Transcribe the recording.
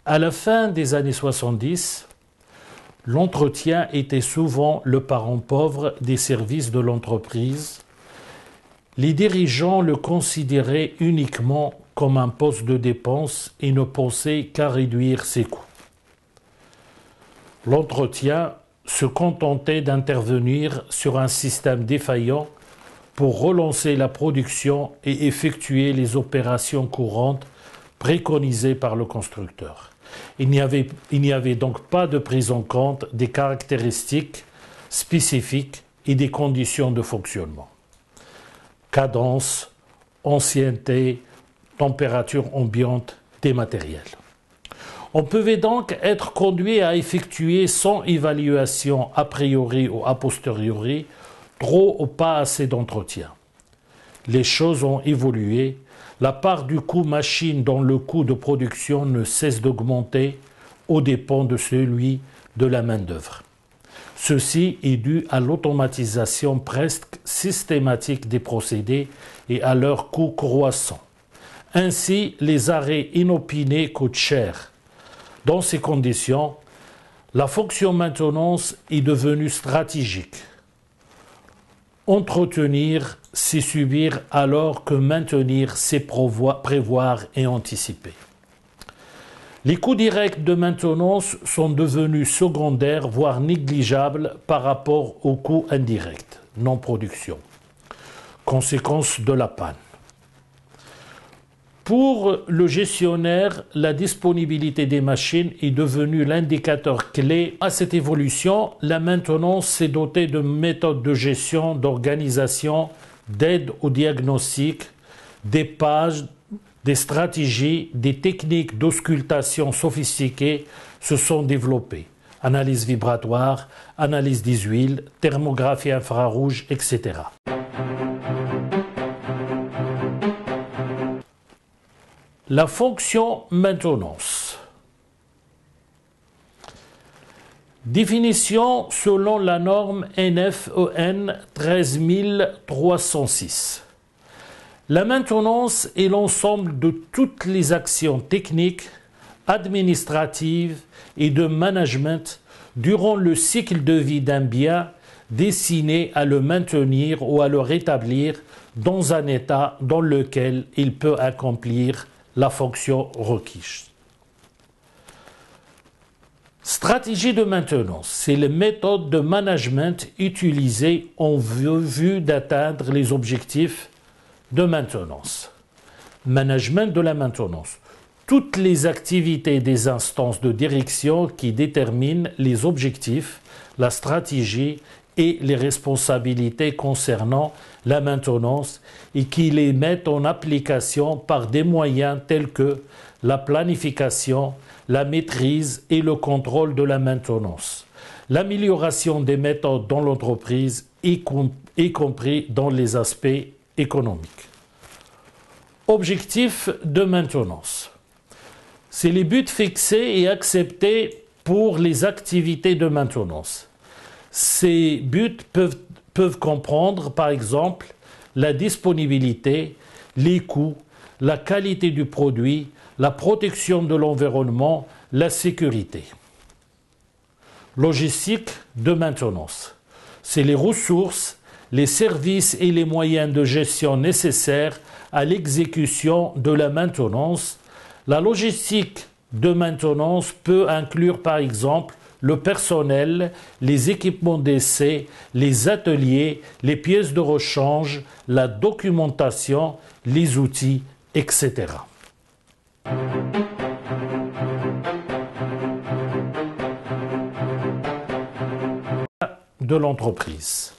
À la fin des années 70, l'entretien était souvent le parent pauvre des services de l'entreprise. Les dirigeants le considéraient uniquement comme un poste de dépense et ne pensaient qu'à réduire ses coûts. L'entretien se contentait d'intervenir sur un système défaillant pour relancer la production et effectuer les opérations courantes préconisées par le constructeur. Il n'y avait donc pas de prise en compte des caractéristiques spécifiques et des conditions de fonctionnement. Cadence, ancienneté, température ambiante des matériels. On pouvait donc être conduit à effectuer sans évaluation a priori ou a posteriori trop ou pas assez d'entretien. Les choses ont évolué. La part du coût machine dans le coût de production ne cesse d'augmenter aux dépens de celui de la main-d'œuvre. Ceci est dû à l'automatisation presque systématique des procédés et à leur coût croissant. Ainsi, les arrêts inopinés coûtent cher. Dans ces conditions, la fonction maintenance est devenue stratégique. Entretenir, c'est subir alors que maintenir, c'est prévoir et anticiper. Les coûts directs de maintenance sont devenus secondaires, voire négligeables par rapport aux coûts indirects, non-production. Conséquence de la panne. Pour le gestionnaire, la disponibilité des machines est devenue l'indicateur clé. À cette évolution, la maintenance s'est dotée de méthodes de gestion, d'organisation, d'aide au diagnostic, des pages, des stratégies, des techniques d'auscultation sophistiquées se sont développées. Analyse vibratoire, analyse des huiles, thermographie infrarouge, etc. La fonction maintenance. Définition selon la norme NFEN 13306. La maintenance est l'ensemble de toutes les actions techniques, administratives et de management durant le cycle de vie d'un bien destiné à le maintenir ou à le rétablir dans un état dans lequel il peut accomplir la fonction requise. Stratégie de maintenance, c'est les méthodes de management utilisées en vue d'atteindre les objectifs de maintenance. Management de la maintenance. Toutes les activités des instances de direction qui déterminent les objectifs, la stratégie et les responsabilités concernant la maintenance et qui les mettent en application par des moyens tels que la planification, la maîtrise et le contrôle de la maintenance, l'amélioration des méthodes dans l'entreprise, y compris dans les aspects économiques. Objectifs de maintenance. C'est les buts fixés et acceptés pour les activités de maintenance. Ces buts peuvent comprendre, par exemple, la disponibilité, les coûts, la qualité du produit, la protection de l'environnement, la sécurité. Logistique de maintenance. C'est les ressources, les services et les moyens de gestion nécessaires à l'exécution de la maintenance. La logistique de maintenance peut inclure, par exemple, le personnel, les équipements d'essai, les ateliers, les pièces de rechange, la documentation, les outils, etc. De l'entreprise.